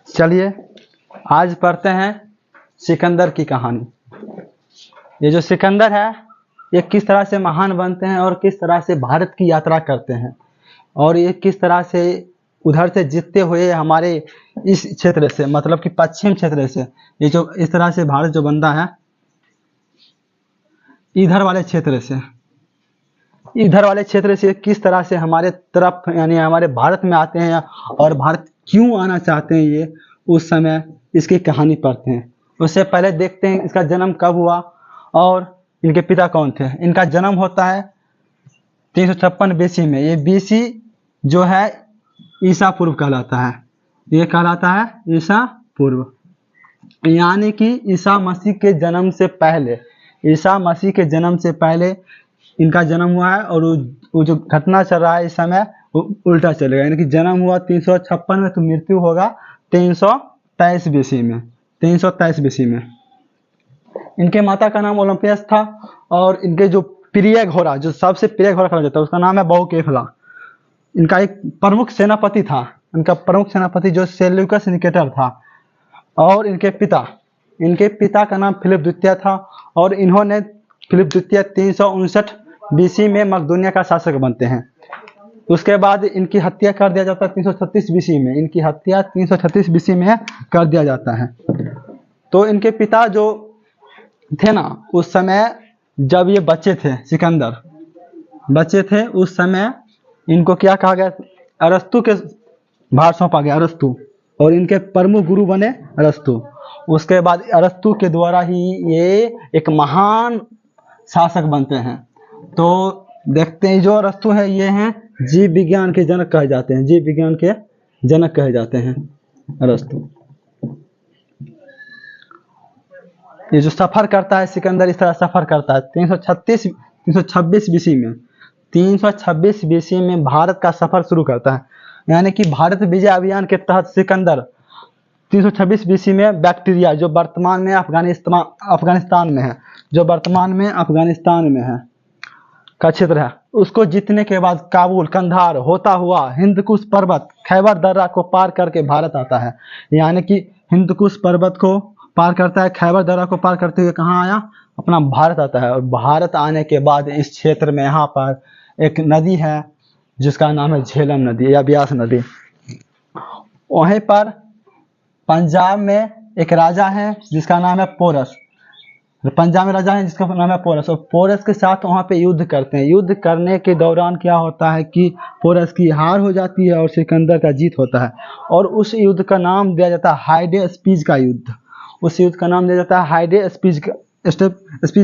चलिए आज पढ़ते हैं सिकंदर की कहानी। ये जो सिकंदर है ये किस तरह से महान बनते हैं और किस तरह से भारत की यात्रा करते हैं और ये किस तरह से उधर से जीतते हुए हमारे इस क्षेत्र से मतलब कि पश्चिम क्षेत्र से ये जो इस तरह से भारत जो बनता है इधर वाले क्षेत्र से किस तरह से हमारे तरफ यानी हमारे भारत में आते हैं और भारत क्यों आना चाहते हैं ये उस समय इसकी कहानी पढ़ते हैं। उससे पहले देखते हैं इसका जन्म कब हुआ और इनके पिता कौन थे। इनका जन्म होता है 356 बीसी में। ये बीसी जो है ईसा पूर्व कहलाता है। ये कहलाता है ईसा पूर्व, यानी कि ईसा मसीह के जन्म से पहले इनका जन्म हुआ है और वो जो घटना चल रहा है इस समय वो उल्टा चलेगा, यानी कि जन्म हुआ 356 में तो मृत्यु होगा 323 बीसी में। इनके माता का नाम ओलंपियस था और इनके जो प्रिय घोड़ा जो सबसे प्रिय घोड़ा कहा जाता है उसका नाम है बहुकेफला। इनका एक प्रमुख सेनापति था, इनका प्रमुख सेनापति जो सेल्यूकस निकेटर था। और इनके पिता का नाम फिलिप द्वितीय था और इन्होंने फिलिप द्वितीय 359 बीसी में मकदूनिया का शासक बनते हैं। उसके बाद इनकी हत्या कर दिया जाता है 336 बीसी में। इनकी हत्या 336 बीसी में कर दिया जाता है। तो इनके पिता जो थे ना उस समय जब ये बच्चे थे, सिकंदर बच्चे थे उस समय इनको क्या कहा गया, अरस्तु के भार सौंपा गया, अरस्तु, और इनके प्रमुख गुरु बने अरस्तु। उसके बाद अरस्तु के द्वारा ही ये एक महान शासक बनते हैं। तो देखते हैं जो अरस्तु है ये हैं जीव विज्ञान के जनक कहे जाते हैं, अरस्तु। ये जो सफर करता है सिकंदर इस तरह सफर करता है 326 बीसी में भारत का सफर शुरू करता है। यानी कि भारत विजय अभियान के तहत सिकंदर 326 बीसी में बैक्टीरिया जो वर्तमान में अफगानिस्तान में है का क्षेत्र है उसको जीतने के बाद काबुल, कंधार होता हुआ हिंदकुश पर्वत, खैबर दर्रा को पार करके भारत आता है। यानी कि हिंदकुश पर्वत को पार करता है, खैबर दर्रा को पार करते हुए कहाँ आया, अपना भारत आता है। और भारत आने के बाद इस क्षेत्र में यहाँ पर एक नदी है जिसका नाम है झेलम नदी या ब्यास नदी। वहीं पर पंजाब में एक राजा है जिसका नाम है पोरस। और पोरस के साथ वहाँ पे युद्ध करते हैं। युद्ध करने के दौरान क्या होता है कि पोरस की हार हो जाती है और सिकंदर का जीत होता है। और उस युद्ध का नाम दिया जाता है हाइडे स्पीच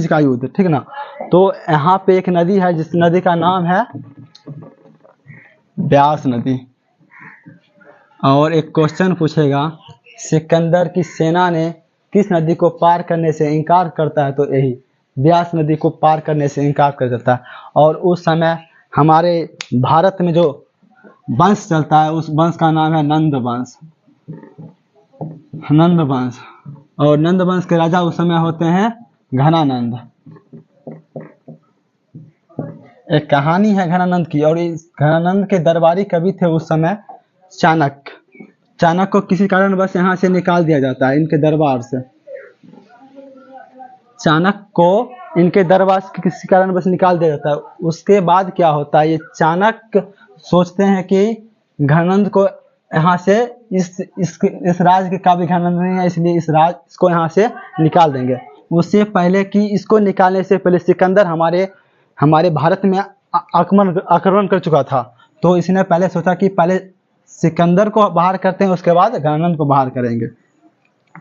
का युद्ध, ठीक ना। तो यहाँ पे एक नदी है जिस नदी का नाम है ब्यास नदी। और एक क्वेश्चन पूछेगा सिकंदर की सेना ने किस नदी को पार करने से इनकार करता है, तो यही ब्यास नदी को पार करने से इनकार कर देता है। और उस समय हमारे भारत में जो वंश चलता है उस वंश का नाम है नंद वंश। और नंद वंश के राजा उस समय होते हैं घनानंद। एक कहानी है घनानंद की, और इस घनानंद के दरबारी कवि थे उस समय चाणक्य को किसी कारण बस यहाँ से निकाल दिया जाता है इनके दरबार से। चाणक्य को इनके दरबार से किसी कारण बस निकाल दिया जाता है। उसके बाद क्या होता है, ये चाणक्य सोचते हैं कि घनानंद को यहाँ से इस राज के काबिल घनानंद नहीं है, इसलिए इस राज को यहाँ से निकाल देंगे। उससे पहले कि इसको निकालने से पहले सिकंदर हमारे भारत में आक्रमण कर चुका था। तो इसने पहले सोचा कि पहले सिकंदर को बाहर करते हैं उसके बाद घनानंद को बाहर करेंगे।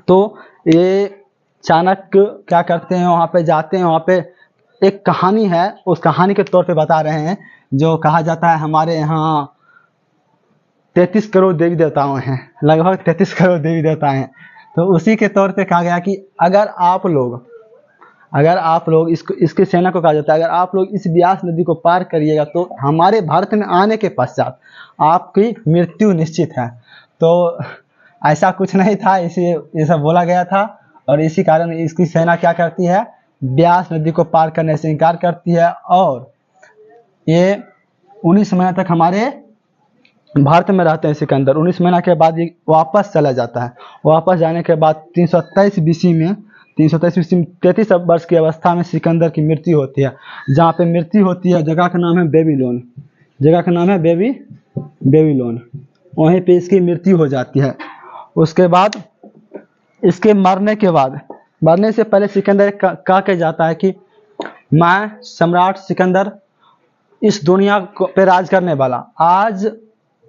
तो ये चाणक्य क्या करते हैं, वहाँ पे जाते हैं। वहाँ पे एक कहानी है, उस कहानी के तौर पे बता रहे हैं। जो कहा जाता है हमारे यहाँ 33 करोड़ देवी देवताओं हैं, लगभग 33 करोड़ देवी देवता हैं। तो उसी के तौर पे कहा गया कि अगर आप लोग इसकी सेना को कहा जाता है, अगर आप लोग इस ब्यास नदी को पार करिएगा तो हमारे भारत में आने के पश्चात आपकी मृत्यु निश्चित है। तो ऐसा कुछ नहीं था, इसे ये सब बोला गया था। और इसी कारण इसकी सेना क्या करती है, ब्यास नदी को पार करने से इनकार करती है। और ये 19 महीने तक हमारे भारत में रहते हैं सिकंदर। 19 महीना के बाद ये वापस चला जाता है। वापस जाने के बाद 327 बीसी में 33 वर्ष की अवस्था में सिकंदर की मृत्यु होती है। जहाँ पे मृत्यु होती है जगह का नाम है बेबीलोन। जगह का नाम है बेबीलोन। वहीं पे इसकी मृत्यु हो जाती है। उसके बाद इसके मरने से पहले सिकंदर कह के जाता है कि मैं सम्राट सिकंदर इस दुनिया पे राज करने वाला। आज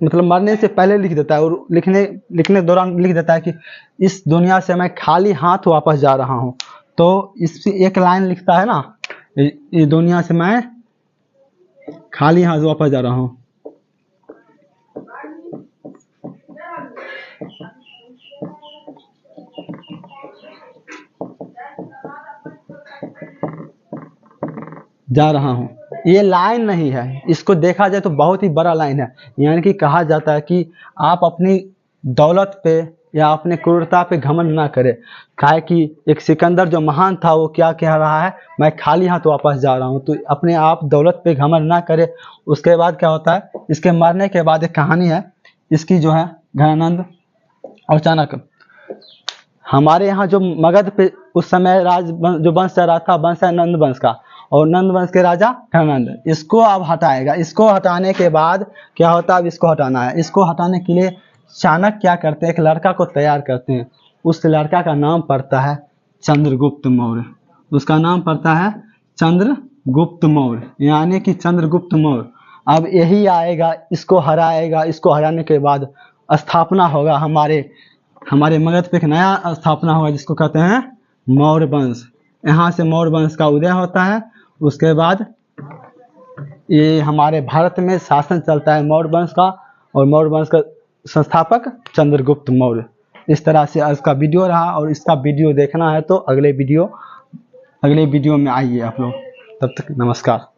मतलब मरने से पहले लिख देता है, और लिखने दौरान लिख देता है कि इस दुनिया से मैं खाली हाथ वापस जा रहा हूँ। तो इस एक लाइन लिखता है ना, इस दुनिया से मैं खाली हाथ वापस जा रहा हूँ। जा रहा हूँ, ये लाइन नहीं है, इसको देखा जाए तो बहुत ही बड़ा लाइन है। यानी कि कहा जाता है कि आप अपनी दौलत पे या अपने क्रूरता पे घमंड ना करें। काहे कि एक सिकंदर जो महान था वो क्या कह रहा है, मैं खाली हाथ वापस जा रहा हूँ। तो अपने आप दौलत पे घमंड ना करे। उसके बाद क्या होता है, इसके मरने के बाद एक कहानी है इसकी जो है घनानंद और चाणक्य। हमारे यहाँ जो मगध पे उस समय जो वंश चल रहा था, वंश है नंद वंश का, और नंद वंश के राजा घनानंद। इसको अब हटाएगा। इसको हटाने के बाद क्या होता है, अब इसको हटाना है। इसको हटाने के लिए चाणक्य क्या करते हैं, एक लड़का को तैयार करते हैं। उस लड़का का नाम पड़ता है चंद्रगुप्त मौर्य। उसका नाम पड़ता है चंद्रगुप्त मौर्य, यानी कि चंद्रगुप्त मौर्य। अब यही आएगा, इसको हराएगा। इसको हराने के बाद स्थापना होगा, हमारे मगध पे एक नया स्थापना होगा जिसको कहते हैं मौर्य वंश। यहाँ से मौर्य वंश का उदय होता है। उसके बाद ये हमारे भारत में शासन चलता है मौर्य वंश का, और मौर्य वंश का संस्थापक चंद्रगुप्त मौर्य। इस तरह से आज का वीडियो रहा, और इसका वीडियो देखना है तो अगले वीडियो में आइए आप लोग। तब तक नमस्कार।